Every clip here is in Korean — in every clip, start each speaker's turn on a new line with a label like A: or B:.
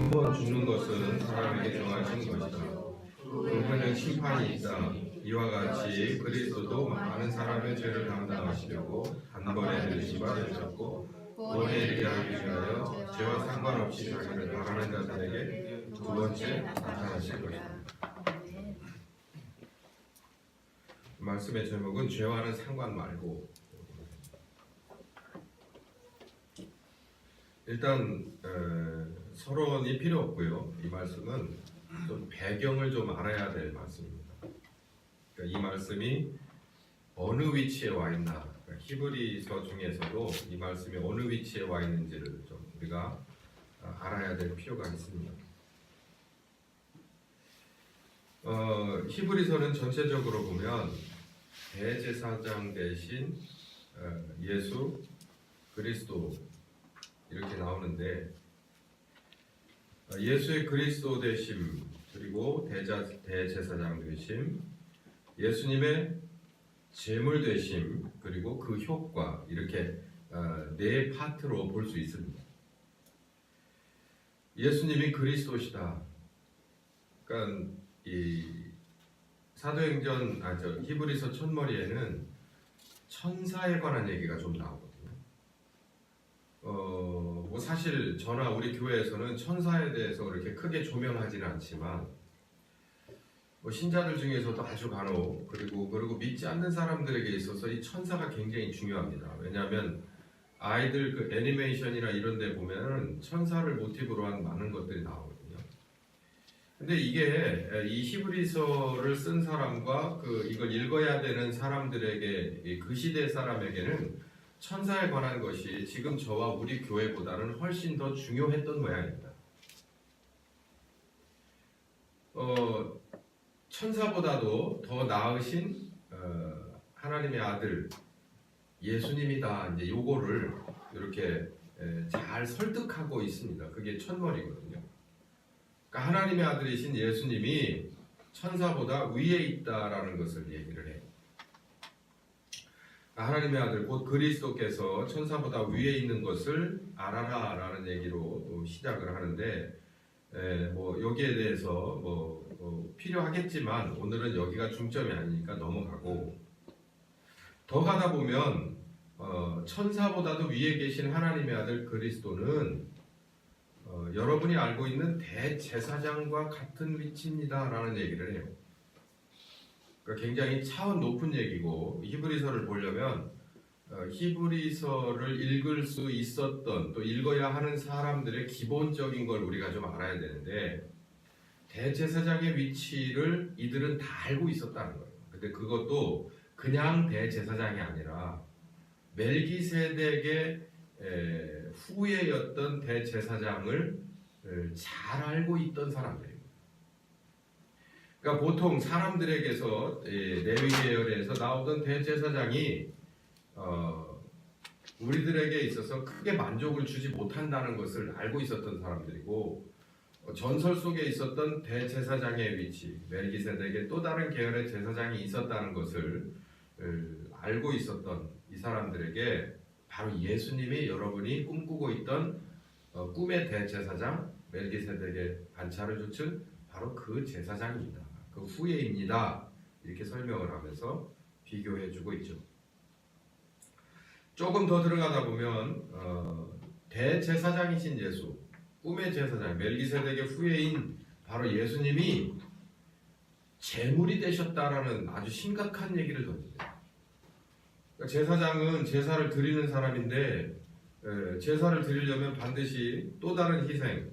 A: 번 죽는 것은 사람에게 정하신 것이다. 그는 심판이 있다. 이와 같이 그리스도도 많은 사람의 죄를 감당하시려고 단번에 들으신 바 되셨고 구원에 이르게 하기 위하여 죄와 상관없이 자기를 바라는 자들에게 두 번째 나타나실 것이다. 말씀의 제목은 죄와는 상관 말고. 일단 서론이 필요 없고요. 이 말씀은 좀 배경을 좀 알아야 될 말씀입니다. 그러니까 이 말씀이 어느 위치에 와 있나, 그러니까 히브리서 중에서도 이 말씀이 어느 위치에 와 있는지를 좀 우리가 알아야 될 필요가 있습니다. 히브리서는 전체적으로 보면 대제사장 대신 예수 그리스도 이렇게 나오는데, 예수의 그리스도 되심, 그리고 대제사장 되심, 예수님의 제물 되심, 그리고 그 효과, 이렇게 네 파트로 볼 수 있습니다. 예수님이 그리스도시다. 그러니까 이 사도행전 히브리서 첫머리에는 천사에 관한 얘기가 좀 나오거든요. 뭐 사실 저나 우리 교회에서는 천사에 대해서 그렇게 크게 조명하지는 않지만, 뭐 신자들 중에서도 아주 간혹 그리고 믿지 않는 사람들에게 있어서 이 천사가 굉장히 중요합니다. 왜냐하면 아이들 그 애니메이션이나 이런 데 보면은 천사를 모티브로 한 많은 것들이 나오거든요. 근데 이게 이 히브리서를 쓴 사람과 이걸 읽어야 되는 사람들에게, 그 시대 사람에게는 천사에 관한 것이 지금 저와 우리 교회보다는 훨씬 더 중요했던 모양입니다. 천사보다도 더 나으신 하나님의 아들 예수님이다. 이제 요거를 이렇게 잘 설득하고 있습니다. 그게 첫머리거든요. 그러니까 하나님의 아들이신 예수님이 천사보다 위에 있다라는 것을 얘기를 해요. 하나님의 아들 곧 그리스도께서 천사보다 위에 있는 것을 알아라라는 얘기로 시작을 하는데, 뭐 여기에 대해서 필요하겠지만 오늘은 여기가 중점이 아니니까 넘어가고, 더 가다 보면 천사보다도 위에 계신 하나님의 아들 그리스도는 여러분이 알고 있는 대제사장과 같은 위치입니다라는 얘기를 해요. 그러니까 굉장히 차원 높은 얘기고, 히브리서를 보려면 히브리서를 읽을 수 있었던, 또 읽어야 하는 사람들의 기본적인 걸 우리가 좀 알아야 되는데, 대제사장의 위치를 이들은 다 알고 있었다는 거예요. 근데 그것도 그냥 대제사장이 아니라 멜기세덱의 후예였던 대제사장을 잘 알고 있던 사람들입니다. 그러니까 보통 사람들에게서 레위 계열에서 나오던 대제사장이 우리들에게 있어서 크게 만족을 주지 못한다는 것을 알고 있었던 사람들이고, 전설 속에 있었던 대제사장의 위치, 멜기세덱의 또 다른 계열의 제사장이 있었다는 것을 알고 있었던 이 사람들에게 바로 예수님이 여러분이 꿈꾸고 있던 꿈의 대제사장, 멜기세덱의 반차를 좇은 바로 그 제사장입니다. 그 후예입니다. 이렇게 설명을 하면서 비교해주고 있죠. 조금 더 들어가다 보면 대제사장이신 예수, 꿈의 제사장, 멜기세덱의 후예인 바로 예수님이 제물이 되셨다라는 아주 심각한 얘기를 던집니다. 그러니까 제사장은 제사를 드리는 사람인데, 제사를 드리려면 반드시 또 다른 희생,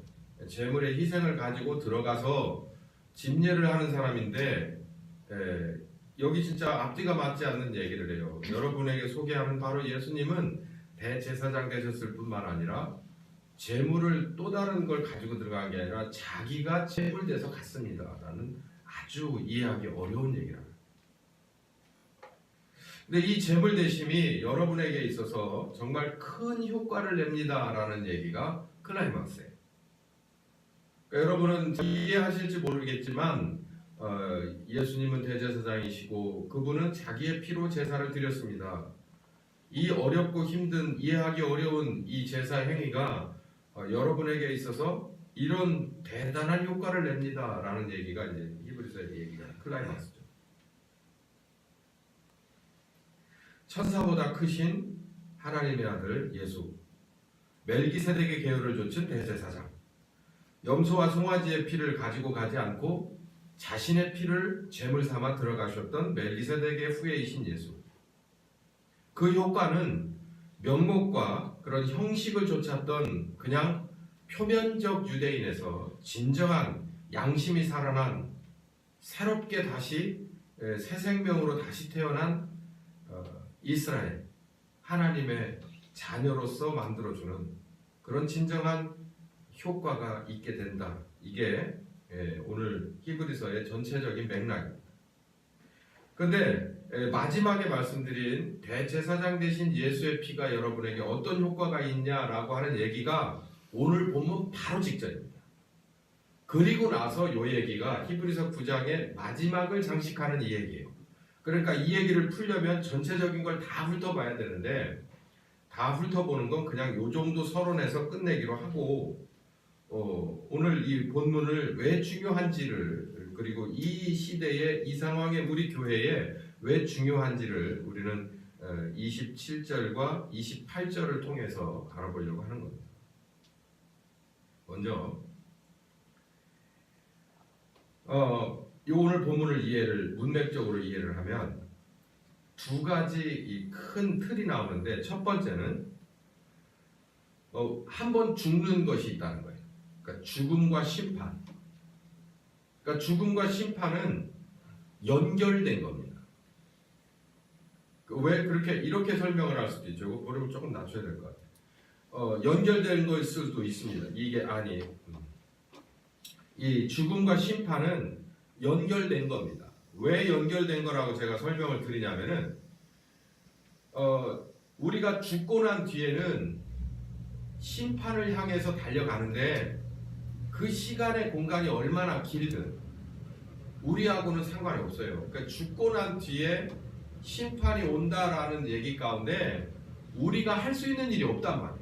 A: 제물의 희생을 가지고 들어가서 집례를 하는 사람인데, 여기 진짜 앞뒤가 맞지 않는 얘기를 해요. 여러분에게 소개하는 바로 예수님은 대제사장 되셨을 뿐만 아니라 제물을 또 다른 걸 가지고 들어간 게 아니라 자기가 제물 돼서 갔습니다 라는 아주 이해하기 어려운 얘기를 합니다. 근데 이 제물 되심이 여러분에게 있어서 정말 큰 효과를 냅니다 라는 얘기가 클라이막스예요. 그러니까 여러분은 이해하실지 모르겠지만 예수님은 대제사장이시고 그분은 자기의 피로 제사를 드렸습니다. 이 어렵고 힘든, 이해하기 어려운 이 제사 행위가 여러분에게 있어서 이런 대단한 효과를 냅니다라는 얘기가 이제 히브리서의 얘기가 클라이막스죠. 천사보다 크신 하나님의 아들 예수, 멜기세덱의 계율을 좇은 대제사장, 염소와 송아지의 피를 가지고 가지 않고 자신의 피를 제물 삼아 들어가셨던 멜기세덱의 후예이신 예수. 그 효과는 명목과 그런 형식을 좇았던 그냥 표면적 유대인에서 진정한 양심이 살아난 새롭게 다시 새 생명으로 다시 태어난 이스라엘 하나님의 자녀로서 만들어주는 그런 진정한 효과가 있게 된다. 이게 오늘 히브리서의 전체적인 맥락입니다. 그런데 마지막에 말씀드린 대제사장 되신 예수의 피가 여러분에게 어떤 효과가 있냐라고 하는 얘기가 오늘 본문 바로 직전입니다. 그리고 나서 이 얘기가 히브리서 9장의 마지막을 장식하는 이 얘기예요. 그러니까 이 얘기를 풀려면 전체적인 걸 다 훑어봐야 되는데 다 훑어보는 건 그냥 요 정도 서론에서 끝내기로 하고 오늘 이 본문을 왜 중요한지를 그리고 이 시대에 이 상황에 우리 교회에 왜 중요한지를 우리는 27절과 28절을 통해서 알아보려고 하는 겁니다. 먼저 오늘 본문을 문맥적으로 이해를 하면 두 가지 이 큰 틀이 나오는데 첫 번째는 한 번 죽는 것이 있다는 거예요. 그러니까 죽음과 심판. 그러니까 죽음과 심판은 연결된 겁니다. 왜 그렇게 이렇게 설명을 할 수도 있죠. 이거 볼륨을 조금 낮춰야 될 것 같아요. 연결된 것일 수도 있습니다. 이게 아니 이 죽음과 심판은 연결된 겁니다. 왜 연결된 거라고 제가 설명을 드리냐면은 우리가 죽고 난 뒤에는 심판을 향해서 달려가는데 그 시간의 공간이 얼마나 길든 우리하고는 상관이 없어요. 그러니까 죽고 난 뒤에 심판이 온다라는 얘기 가운데 우리가 할 수 있는 일이 없단 말이에요.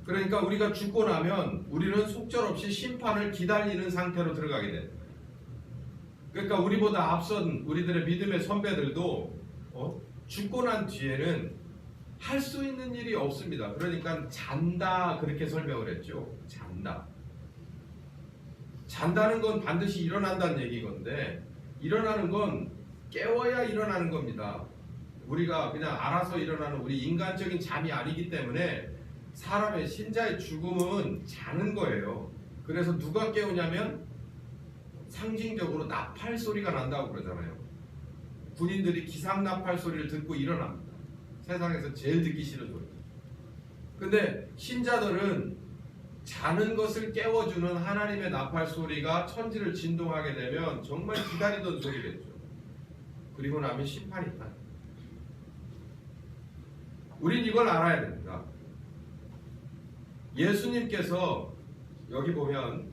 A: 그러니까 우리가 죽고 나면 우리는 속절없이 심판을 기다리는 상태로 들어가게 됩니다. 그러니까 우리보다 앞선 우리들의 믿음의 선배들도 죽고 난 뒤에는 할 수 있는 일이 없습니다. 그러니까 잔다 그렇게 설명을 했죠. 잔다는 건 반드시 일어난다는 얘기건데 일어나는 건 깨워야 일어나는 겁니다. 우리가 그냥 알아서 일어나는 우리 인간적인 잠이 아니기 때문에 사람의 신자의 죽음은 자는 거예요. 그래서 누가 깨우냐면 상징적으로 나팔 소리가 난다고 그러잖아요. 군인들이 기상 나팔 소리를 듣고 일어납니다. 세상에서 제일 듣기 싫은 소리. 근데 신자들은 자는 것을 깨워주는 하나님의 나팔 소리가 천지를 진동하게 되면 정말 기다리던 소리겠죠. 그리고 나면 심판이 있다. 우린 이걸 알아야 됩니다. 예수님께서 여기 보면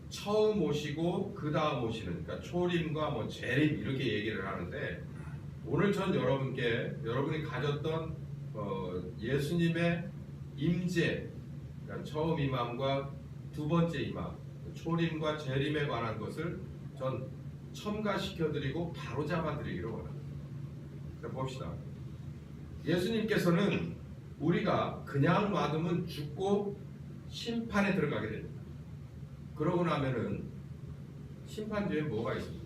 A: 처음 오시고 그 다음 오시는, 그러니까 초림과 재림 이렇게 얘기를 하는데 오늘 전 여러분이 가졌던 예수님의 임재, 그러니까 처음 임함과 두 번째 임함, 초림과 재림에 관한 것을 전 첨가시켜드리고 바로 잡아드리기로 원합니다. 자, 봅시다. 예수님께서는 우리가 그냥 놔두면 죽고 심판에 들어가게 됩니다. 그러고 나면은 심판 뒤에 뭐가 있습니까?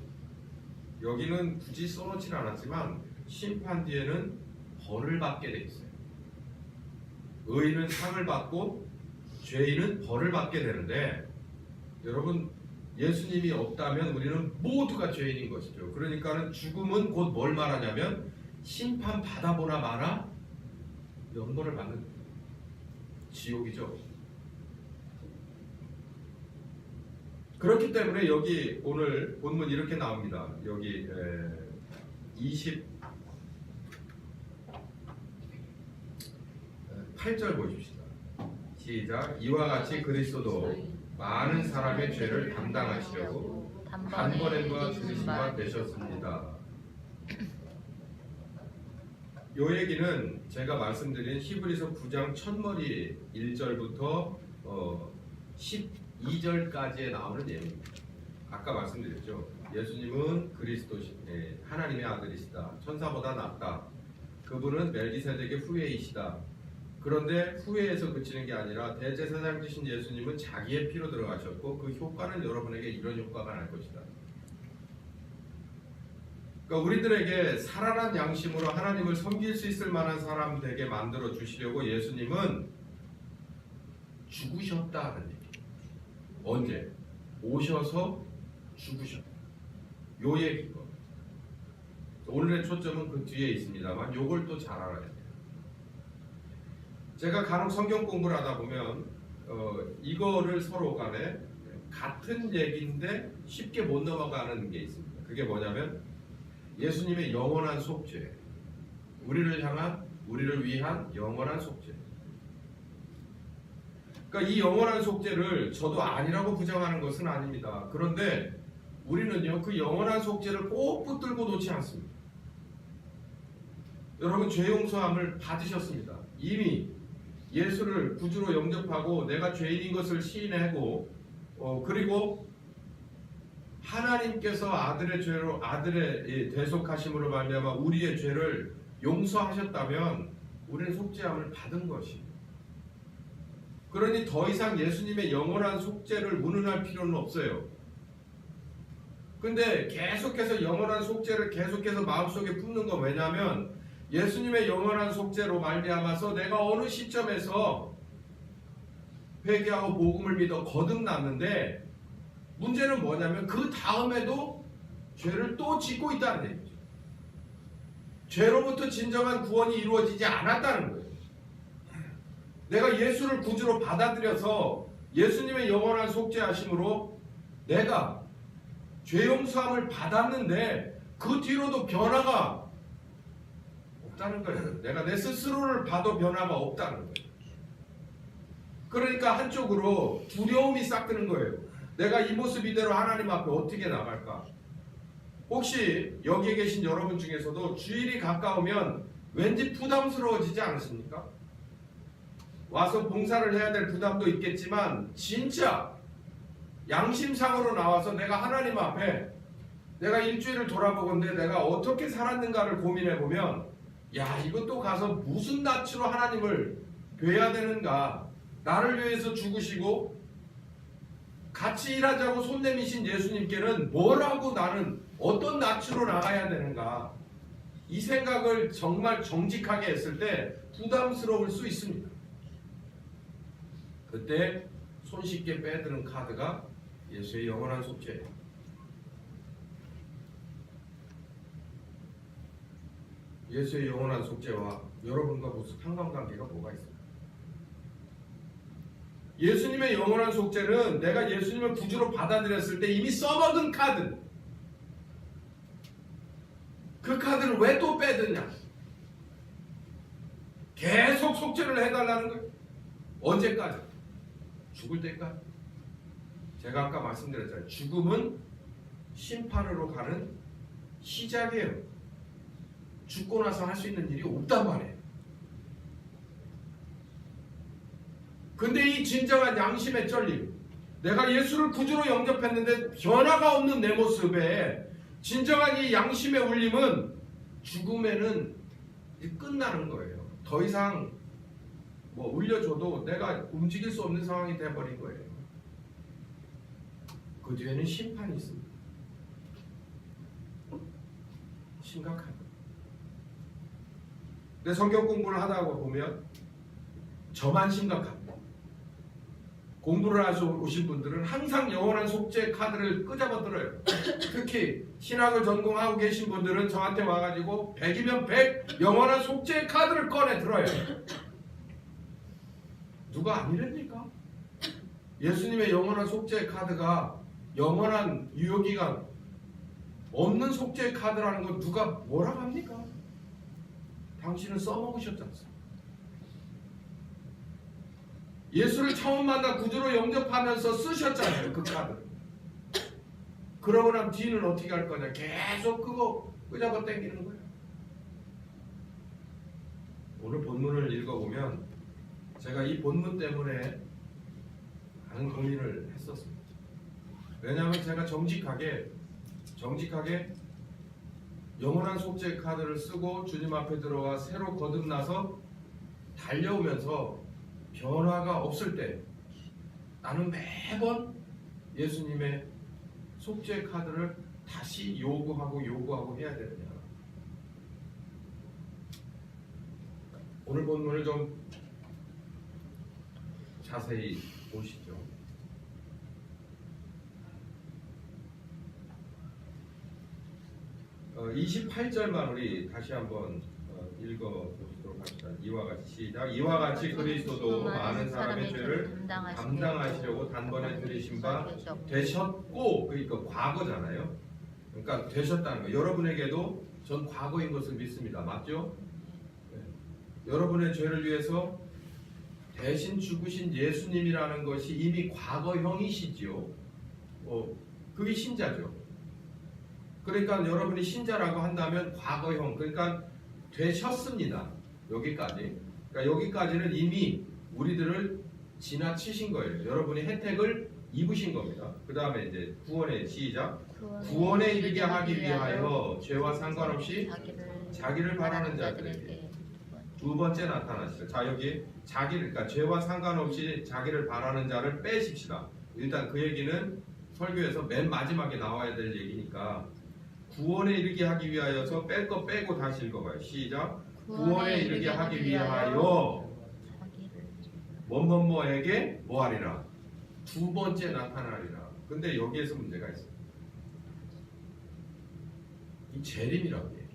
A: 여기는 굳이 써놓진 않았지만 심판 뒤에는 벌을 받게 돼 있어요. 의인은 상을 받고 죄인은 벌을 받게 되는데 여러분 예수님이 없다면 우리는 모두가 죄인인 것이죠. 그러니까는 죽음은 곧 뭘 말하냐면 심판 받아보나 마나 연거를 받는 지옥이죠. 그렇기 때문에 여기 오늘 본문 이렇게 나옵니다. 여기 28절 보십시다. 시작. 이와 같이 그리스도도 많은 사람의 죄를 담당하시려고 단번에만 죽으신 바 되셨습니다. 요 얘기는 제가 말씀드린 히브리서 9장 첫머리 1절부터 12절까지에 나오는 내용입니다. 아까 말씀드렸죠. 예수님은 하나님의 아들이시다. 천사보다 낫다. 그분은 멜기세덱의 후예이시다. 그런데 후예에서 그치는 게 아니라 대제사장 되신 예수님은 자기의 피로 들어가셨고 그 효과는 여러분에게 이런 효과가 날 것이다. 그러니까 우리들에게 살아난 양심으로 하나님을 섬길 수 있을 만한 사람 되게 만들어 주시려고 예수님은 죽으셨다는 얘기. 언제? 오셔서 죽으셨다. 요 얘기거. 오늘의 초점은 그 뒤에 있습니다만 요걸 또 잘 알아야 돼요. 제가 간혹 성경 공부를 하다 보면 이거를 서로 간에 같은 얘기인데 쉽게 못 넘어가는 게 있습니다. 그게 뭐냐면 예수님의 영원한 속죄, 우리를 위한 영원한 속죄. 그러니까 이 영원한 속죄를 저도 아니라고 부정하는 것은 아닙니다. 그런데 우리는요 그 영원한 속죄를 꼭 붙들고 놓지 않습니다. 여러분 죄 용서함을 받으셨습니다. 이미 예수를 구주로 영접하고 내가 죄인인 것을 시인하고 그리고 하나님께서 아들의 대속하심으로 말미암아 우리의 죄를 용서하셨다면 우리는 속죄함을 받은 것입니다. 그러니 더 이상 예수님의 영원한 속죄를 운운할 필요는 없어요. 근데 계속해서 영원한 속죄를 계속해서 마음속에 품는 건 왜냐하면 예수님의 영원한 속죄로 말미암아서 내가 어느 시점에서 회개하고 복음을 믿어 거듭났는데 문제는 뭐냐면 그 다음에도 죄를 또 짓고 있다는 얘기죠. 죄로부터 진정한 구원이 이루어지지 않았다는 거예요. 내가 예수를 구주로 받아들여서 예수님의 영원한 속죄하심으로 내가 죄 용서함을 받았는데 그 뒤로도 변화가 없다는 거예요. 내가 내 스스로를 봐도 변화가 없다는 거예요. 그러니까 한쪽으로 두려움이 싹 드는 거예요. 내가 이 모습 이대로 하나님 앞에 어떻게 나갈까? 혹시 여기에 계신 여러분 중에서도 주일이 가까우면 왠지 부담스러워지지 않으십니까? 와서 봉사를 해야 될 부담도 있겠지만 진짜 양심상으로 나와서 내가 하나님 앞에 내가 일주일을 돌아보건대 내가 어떻게 살았는가를 고민해보면 야 이것도 가서 무슨 낯으로 하나님을 뵈야 되는가, 나를 위해서 죽으시고 같이 일하자고 손 내미신 예수님께는 뭐라고 나는 어떤 낯으로 나가야 되는가, 이 생각을 정말 정직하게 했을 때 부담스러울 수 있습니다. 그때 손쉽게 빼드는 카드가 예수의 영원한 속죄예요. 예수의 영원한 속죄와 여러분과 무슨 상관관계가 뭐가 있습니까? 예수님의 영원한 속죄는 내가 예수님을 구주로 받아들였을 때 이미 써먹은 카드. 그 카드를 왜 또 빼드냐? 계속 속죄를 해달라는 거예요. 언제까지? 죽을 때까지. 제가 아까 말씀드렸잖아요. 죽음은 심판으로 가는 시작이에요. 죽고 나서 할 수 있는 일이 없단 말이에요. 근데 이 진정한 양심의 쩔림, 내가 예수를 구주로 영접했는데 변화가 없는 내 모습에 진정한 이 양심의 울림은 죽음에는 이제 끝나는 거예요. 더 이상 뭐 울려줘도 내가 움직일 수 없는 상황이 돼버린 거예요. 그 뒤에는 심판이 있습니다. 심각합니다. 근데 성경 공부를 하다 보면 저만 심각합니다. 공부를 하셔 오신 분들은 항상 영원한 속죄 카드를 끄잡아 들어요. 특히 신학을 전공하고 계신 분들은 저한테 와가지고 100이면 100 영원한 속죄 카드를 꺼내 들어요. 누가 아니랍니까? 예수님의 영원한 속죄 카드가 영원한 유효기간 없는 속죄 카드라는 건 누가 뭐라고 합니까? 당신은 써먹으셨지 않습니까? 예수를 처음 만나 구주로 영접하면서 쓰셨잖아요. 그 카드. 그러고 난 뒤는 어떻게 할 거냐? 계속 그거 끄잡아 당기는 거예요. 오늘 본문을 읽어보면 제가 이 본문 때문에 많은 고민을 했었습니다. 왜냐하면 제가 정직하게 영원한 속죄 카드를 쓰고 주님 앞에 들어와 새로 거듭나서 달려오면서 변화가 없을 때 나는 매번 예수님의 속죄 카드를 다시 요구하고 해야 되느냐. 오늘 본문을 좀 자세히 보시죠. 28절만 우리 다시 한번 읽어보시도록 합시다. 이와 같이 시작. 이와 같이 그리스도도 많은 사람의 죄를 담당하시려고 단번에 들이신 바 되셨고, 그러니까 과거잖아요. 그러니까 되셨다는 거. 여러분에게도 전 과거인 것을 믿습니다. 맞죠? 네. 여러분의 죄를 위해서 대신 죽으신 예수님이라는 것이 이미 과거형이시지요. 그게 신자죠. 그러니까 여러분이 신자라고 한다면 과거형, 그러니까 되셨습니다. 여기까지. 그러니까 여기까지는 이미 우리들을 지나치신 거예요. 여러분이 혜택을 입으신 겁니다. 그 다음에 이제 구원의 시작. 구원에 이르게 하기 위하여 죄와 상관없이 자기를 바라는 자들에게 두 번째 나타나시죠. 자, 여기 자기를, 그러니까 죄와 상관없이 자기를 바라는 자를 빼십시다. 일단 그 얘기는 설교에서 맨 마지막에 나와야 될 얘기니까 구원에 이르게 하기 위하여서 뺄 거 빼고 다시 읽어봐요. 시작. 구원에 이르게 하기 위하여 뭐뭐뭐에게 뭐하리라. 두 번째 나타나리라. 근데 여기에서 문제가 있어요. 이 재림이라고 얘기해요.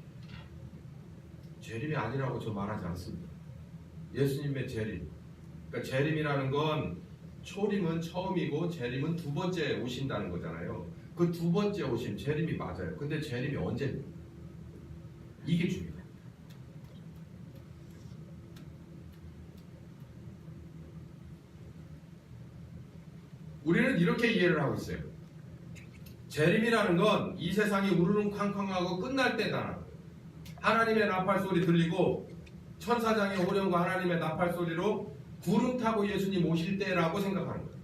A: 재림이 아니라고 저 말하지 않습니다. 예수님의 재림. 그러니까 재림이라는 건 초림은 처음이고 재림은 두 번째 오신다는 거잖아요. 그 두 번째 오심 재림이 맞아요. 근데 재림이 언제입니까? 이게 중요해요. 우리는 이렇게 이해를 하고 있어요. 재림이라는 건 이 세상이 우르릉쾅쾅하고 끝날 때다. 하나님의 나팔 소리 들리고 천사장의 호령과 하나님의 나팔 소리로 구름 타고 예수님 오실 때라고 생각하는 거예요.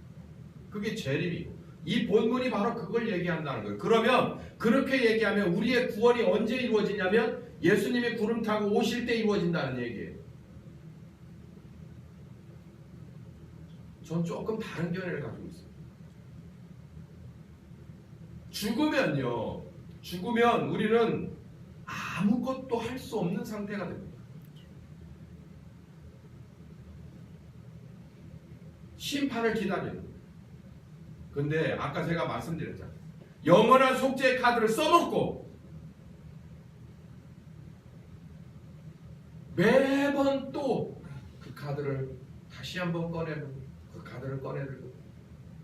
A: 그게 재림이고 이 본문이 바로 그걸 얘기한다는 거예요. 그러면 그렇게 얘기하면 우리의 구원이 언제 이루어지냐면 예수님이 구름 타고 오실 때 이루어진다는 얘기예요. 전 조금 다른 견해를 가지고 있어요. 죽으면 우리는 아무것도 할 수 없는 상태가 됩니다. 심판을 기다리는 거예요. 근데 아까 제가 말씀드렸잖아요. 영원한 속죄의 카드를 써먹고 매번 또 그 카드를 다시 한번 꺼내고 그 카드를 꺼내들고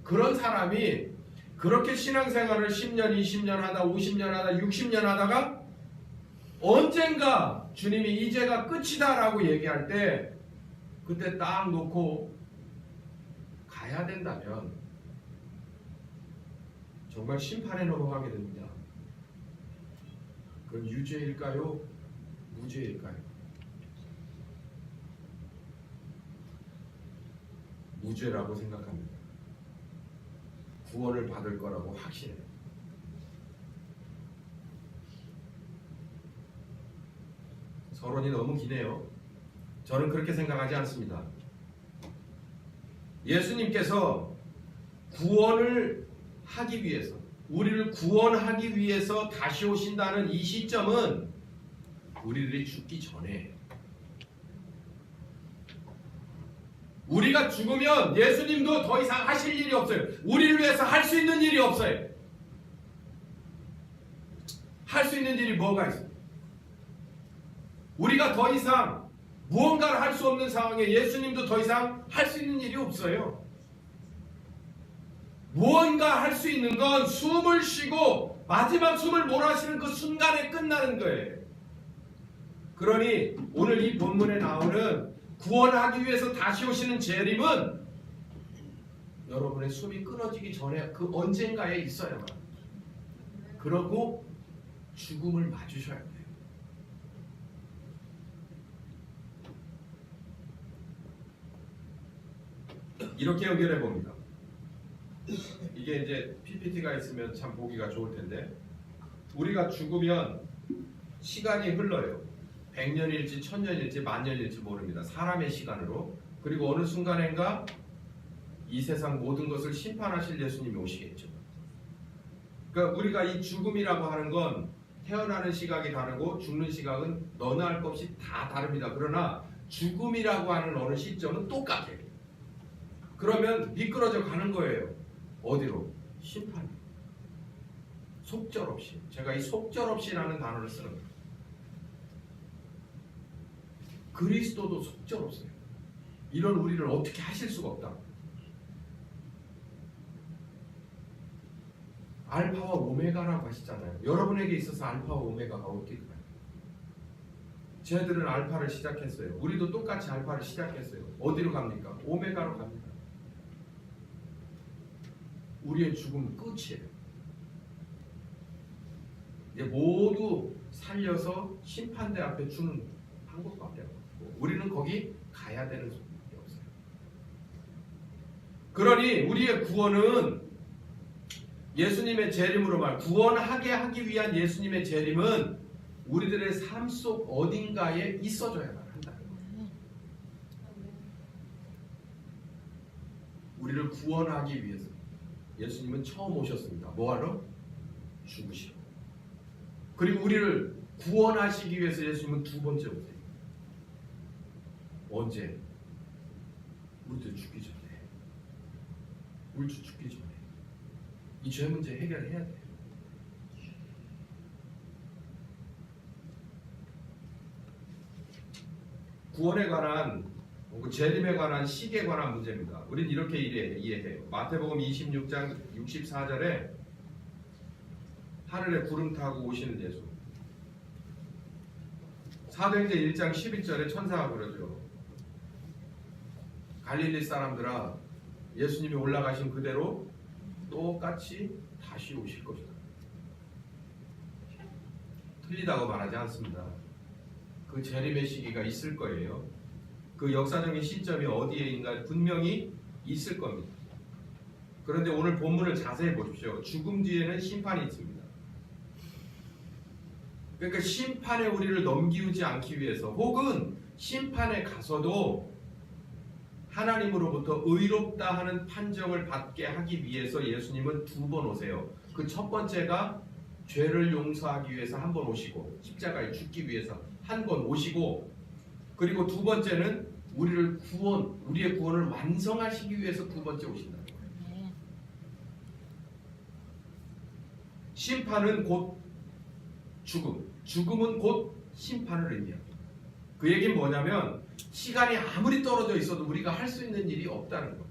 A: 그런 사람이 그렇게 신앙생활을 10년, 20년 하다 50년 하다 60년 하다가 언젠가 주님이 이제가 끝이다 라고 얘기할 때 그때 딱 놓고 가야 된다면 정말 심판에 넘어가게 됩니다. 그건 유죄일까요? 무죄일까요? 무죄라고 생각합니다. 구원을 받을 거라고 확신해요. 서론이 너무 기네요. 저는 그렇게 생각하지 않습니다. 예수님께서 구원을 하기 위해서, 우리를 구원하기 위해서 다시 오신다는 이 시점은 우리들이 죽기 전에, 우리가 죽으면 예수님도 더 이상 하실 일이 없어요. 우리를 위해서 할 수 있는 일이 없어요. 할 수 있는 일이 뭐가 있어요? 우리가 더 이상 무언가를 할 수 없는 상황에 예수님도 더 이상 할 수 있는 일이 없어요. 무언가 할 수 있는 건 숨을 쉬고 마지막 숨을 몰아쉬는 그 순간에 끝나는 거예요. 그러니 오늘 이 본문에 나오는 구원하기 위해서 다시 오시는 재림은 여러분의 숨이 끊어지기 전에 그 언젠가에 있어야만. 그러고 죽음을 맞으셔야 돼요. 이렇게 연결해 봅니다. 이게 이제 PPT가 있으면 참 보기가 좋을 텐데 우리가 죽으면 시간이 흘러요. 100년일지 1000년일지 만년일지 모릅니다. 사람의 시간으로. 그리고 어느 순간인가 이 세상 모든 것을 심판하실 예수님이 오시겠죠. 그러니까 우리가 이 죽음이라고 하는 건 태어나는 시각이 다르고 죽는 시각은 너나 할 것 없이 다 다릅니다. 그러나 죽음이라고 하는 어느 시점은 똑같아요. 그러면 미끄러져 가는 거예요. 어디로? 심판. 속절없이. 제가 이 속절없이라는 단어를 쓰는 거예요. 그리스도도 속절없어요. 이런 우리를 어떻게 하실 수가 없다. 알파와 오메가라고 하시잖아요. 여러분에게 있어서 알파와 오메가가 어떻게 가요? 쟤들은 알파를 시작했어요. 우리도 똑같이 알파를 시작했어요. 어디로 갑니까? 오메가로 갑니다. 우리의 죽음은 끝이에요. 이제 모두 살려서 심판대 앞에 주는 방법밖에 없고 우리는 거기 가야 되는 수밖에 없어요. 그러니 우리의 구원은 예수님의 재림으로 구원하게 하기 위한 예수님의 재림은 우리들의 삶 속 어딘가에 있어줘야만 한다는 거예요. 우리를 구원하기 위해서 예수님은 처음 오셨습니다. 뭐하러? 죽으시러. 그리고 우리를 구원하시기 위해서 예수님은 두 번째 오세요. 언제? 우리들 죽기 전에. 우리들 죽기 전에. 이 죄 문제 해결해야 돼요. 구원에 관한 재림에 관한 시기에 관한 문제입니다. 우린 이렇게 이해해요. 마태복음 26장 64절에 하늘에 구름 타고 오시는 예수. 사도행전 1장 11절에 천사가 그러죠. 갈릴리 사람들아 예수님이 올라가신 그대로 똑같이 다시 오실 것이다. 틀리다고 말하지 않습니다. 그 재림의 시기가 있을 거예요. 그 역사적인 시점이 어디에인가 분명히 있을 겁니다. 그런데 오늘 본문을 자세히 보십시오. 죽음 뒤에는 심판이 있습니다. 그러니까 심판에 우리를 넘기우지 않기 위해서 혹은 심판에 가서도 하나님으로부터 의롭다 하는 판정을 받게 하기 위해서 예수님은 두 번 오세요. 그 첫 번째가 죄를 용서하기 위해서 한 번 오시고 십자가에 죽기 위해서 한 번 오시고 그리고 두 번째는 우리의 구원을 완성하시기 위해서 두 번째 오신다는 거예요. 심판은 곧 죽음, 죽음은 곧 심판을 의미합니다. 그 얘기는 뭐냐면 시간이 아무리 떨어져 있어도 우리가 할 수 있는 일이 없다는 거예요.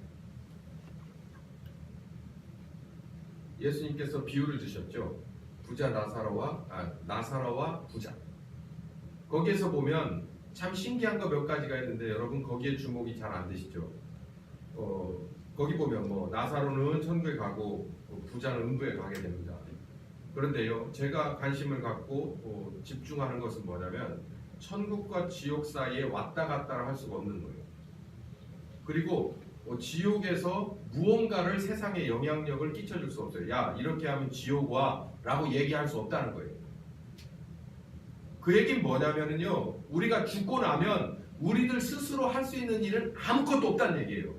A: 예수님께서 비유를 주셨죠. 부자 나사로와 부자. 거기에서 보면 참 신기한 거 몇 가지가 있는데 여러분 거기에 주목이 잘 안 되시죠. 거기 보면 나사로는 천국에 가고 부자는 음부에 가게 됩니다. 그런데요, 제가 관심을 갖고 집중하는 것은 뭐냐면 천국과 지옥 사이에 왔다 갔다 할 수가 없는 거예요. 그리고 지옥에서 무언가를 세상에 영향력을 끼쳐줄 수 없어요. 야, 이렇게 하면 지옥 와 라고 얘기할 수 없다는 거예요. 그 얘기는 뭐냐면요, 우리가 죽고 나면 우리들 스스로 할 수 있는 일은 아무것도 없다는 얘기예요.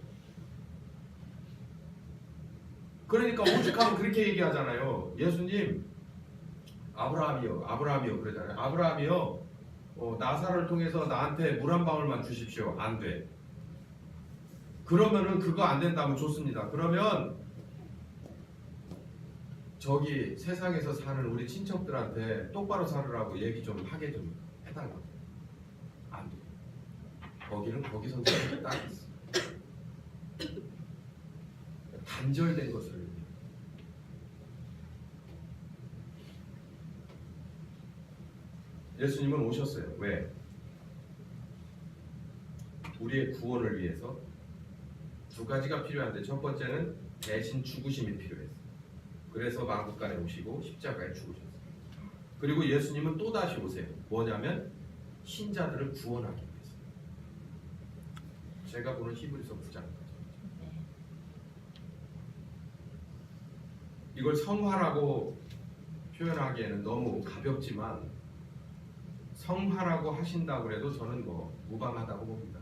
A: 그러니까 오죽하면 그렇게 얘기하잖아요. 예수님, 아브라함이요 그러잖아요. 아브라함이요, 나사로를 통해서 나한테 물 한 방울만 주십시오. 안 돼. 그러면은 그거 안 된다면 좋습니다. 그러면 저기 세상에서 사는 우리 친척들한테 똑바로 살으라고 얘기 좀 하게 좀 해달라고. 안 돼. 거기는 거기 선생님이 딱 있어. 단절된 것을. 예수님은 오셨어요. 왜? 우리의 구원을 위해서. 두 가지가 필요한데 첫 번째는 대신 죽으심이 필요했어요. 그래서 만국간에 오시고 십자가에 죽으셨어요. 그리고 예수님은 또다시 오세요. 뭐냐면 신자들을 구원하기 위해서. 제가 보는 히브리서 9장. 이걸 성화라고 표현하기에는 너무 가볍지만 성화라고 하신다고 해도 저는 무방하다고 봅니다.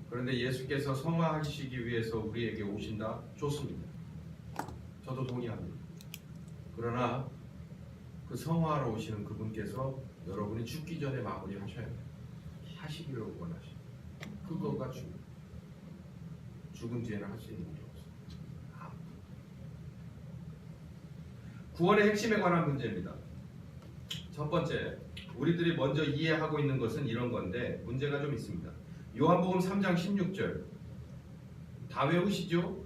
A: 그런데 예수께서 성화하시기 위해서 우리에게 오신다? 좋습니다. 저도 동의합니다. 그러나 그 성화하러 오시는 그분께서 여러분이 죽기 전에 마무리하셔야 돼요. 하시기를 원하십니다. 그거가 죽은 뒤에는 할 수 있는 게 없어요. 구원의 핵심에 관한 문제입니다. 첫 번째, 우리들이 먼저 이해하고 있는 것은 이런 건데 문제가 좀 있습니다. 요한복음 3장 16절 다 외우시죠?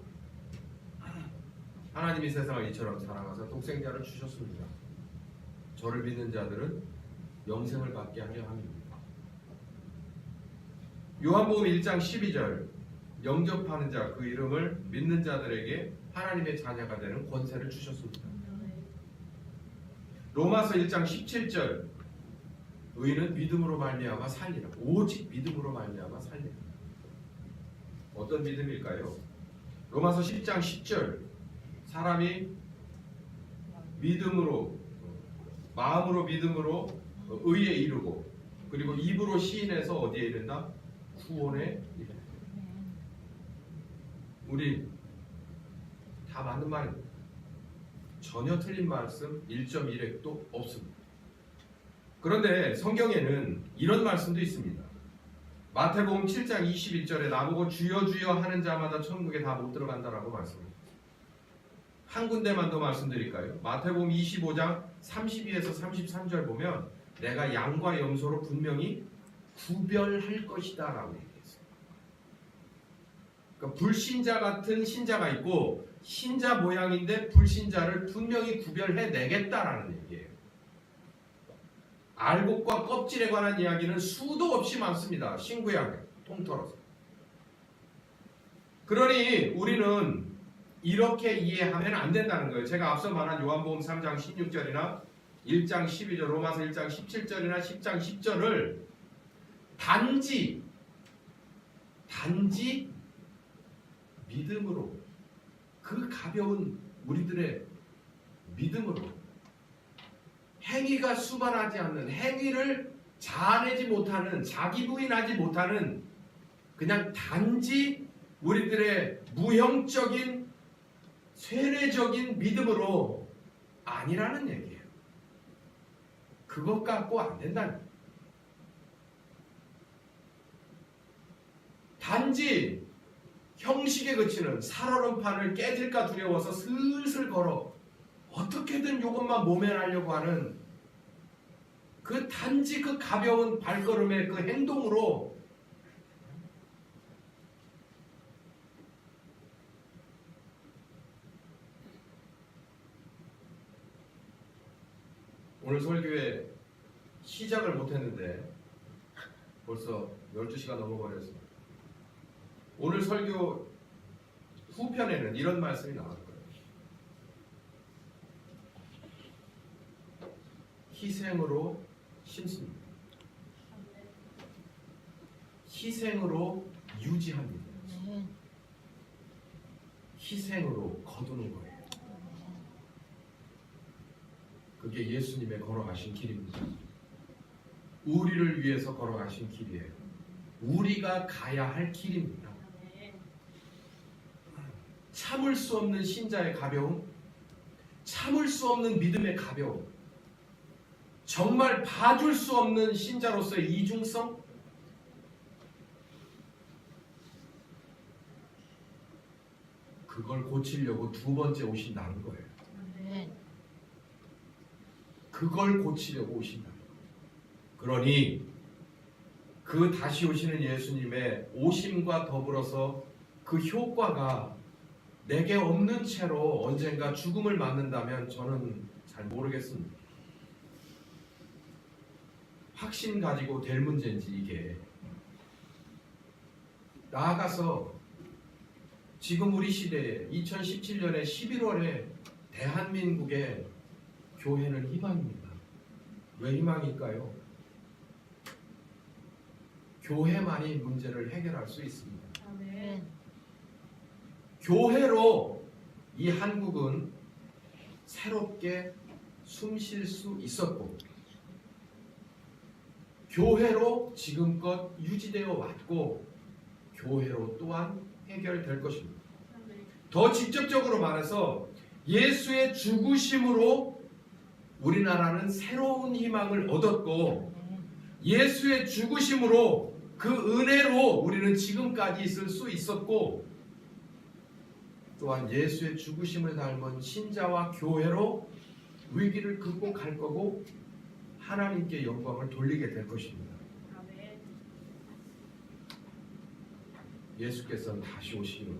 A: 하나님이 세상을 이처럼 사랑하사 독생자를 주셨습니다. 저를 믿는 자들은 영생을 받게 하려 함입니다. 요한복음 1장 12절 영접하는 자 그 이름을 믿는 자들에게 하나님의 자녀가 되는 권세를 주셨습니다. 로마서 1장 17절 의인은 믿음으로 말미암아 살리라. 오직 믿음으로 말미암아 살리라. 어떤 믿음일까요? 로마서 10장 10절 사람이 믿음으로 마음으로 믿음으로 의에 이르고 그리고 입으로 시인해서 어디에 이른다? 구원에 이른다. 우리 다 맞는 말입니다. 전혀 틀린 말씀 1.1획도 없습니다. 그런데 성경에는 이런 말씀도 있습니다. 마태복음 7장 21절에 나보고 주여 주여 하는 자마다 천국에 다 못 들어간다라고 말씀합니다. 한 군데만 더 말씀드릴까요? 마태복음 25장 32에서 33절 보면 내가 양과 염소로 분명히 구별할 것이다 라고 얘기했어요. 그러니까 불신자 같은 신자가 있고 신자 모양인데 불신자를 분명히 구별해내겠다라는 얘기예요. 알곡과 껍질에 관한 이야기는 수도 없이 많습니다. 신구약에 통틀어서. 그러니 우리는 이렇게 이해하면 안 된다는 거예요. 제가 앞서 말한 요한복음 3장 16절이나 1장 12절, 로마서 1장 17절이나 10장 10절을 단지 믿음으로 그 가벼운 우리들의 믿음으로 행위가 수반하지 않는 행위를 자아내지 못하는 자기 부인하지 못하는 그냥 단지 우리들의 무형적인 쇠뇌적인 믿음으로 아니라는 얘기예요. 그것 갖고 안 된다는 거예요. 단지 형식에 그치는 살얼음판을 깨질까 두려워서 슬슬 걸어 어떻게든 이것만 모면하려고 하는 그 단지 그 가벼운 발걸음의 그 행동으로 오늘 설교에 시작을 못했는데 벌써 12시가 넘어버렸습니다. 오늘 설교 후편에는 이런 말씀이 나올 거예요. 희생으로 심습니다. 희생으로 유지합니다. 희생으로 거두는 거예요. 그게 예수님의 걸어가신 길입니다. 우리를 위해서 걸어가신 길이에요. 우리가 가야 할 길입니다. 참을 수 없는 신자의 가벼움, 참을 수 없는 믿음의 가벼움, 정말 봐줄 수 없는 신자로서의 이중성, 그걸 고치려고 두 번째 오신다는 거예요. 그걸 고치려고 오신다는 거예요. 그러니 그 다시 오시는 예수님의 오심과 더불어서 그 효과가 내게 없는 채로 언젠가 죽음을 맞는다면 저는 잘 모르겠습니다. 확신 가지고 될 문제인지 이게 나아가서 지금 우리 시대에 2017년에 11월에 대한민국의 교회는 희망입니다. 왜 희망일까요? 교회만이 문제를 해결할 수 있습니다.
B: 아멘.
A: 교회로 이 한국은 새롭게 숨 쉴 수 있었고 교회로 지금껏 유지되어 왔고 교회로 또한 해결될 것입니다. 더 직접적으로 말해서 예수의 죽으심으로 우리나라는 새로운 희망을 얻었고 예수의 죽으심으로 그 은혜로 우리는 지금까지 있을 수 있었고 또한 예수의 죽으심을 닮은 신자와 교회로 위기를 극복할 거고 하나님께 영광을 돌리게 될 것입니다. 예수께서는 다시 오시기로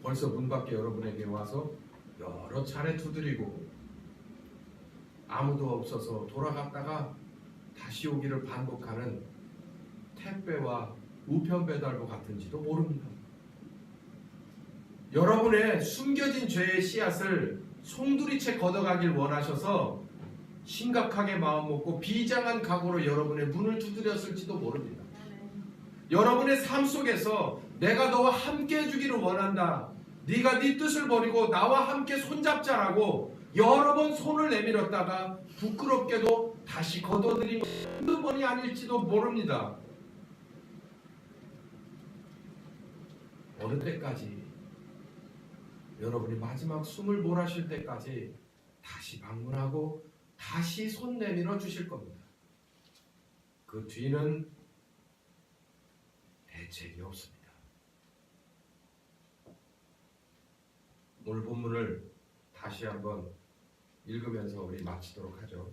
A: 벌써 문 밖에 여러분에게 와서 여러 차례 두드리고 아무도 없어서 돌아갔다가 다시 오기를 반복하는 택배와 우편 배달과 같은지도 모릅니다. 여러분의 숨겨진 죄의 씨앗을 송두리째 걷어가길 원하셔서 심각하게 마음먹고 비장한 각오로 여러분의 문을 두드렸을지도 모릅니다. 여러분의 삶 속에서 내가 너와 함께 해주기를 원한다. 네가 네 뜻을 버리고 나와 함께 손잡자라고 여러 번 손을 내밀었다가 부끄럽게도 다시 걷어들인 한두 번이 아닐지도 모릅니다. 어느 때까지 여러분이 마지막 숨을 몰아쉴 때까지 다시 방문하고 다시 손 내밀어 주실 겁니다. 그 뒤는 대책이 없습니다. 오늘 본문을 다시 한번 읽으면서 우리 마치도록 하죠.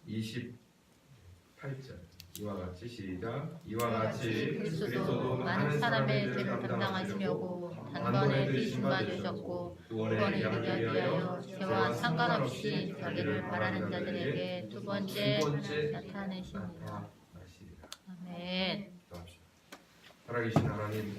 A: 28절 이와 같이 시작. 이와 같이
B: 그리스도도 많은 사람의 죄를 담당하시려고 단번에 피신 받으셨고 두 번에 이르게 위하여 죄와 상관없이 자기를 바라는 자들에게 두 번째 나타내십니다. 아멘.
A: 살아계신 하나님,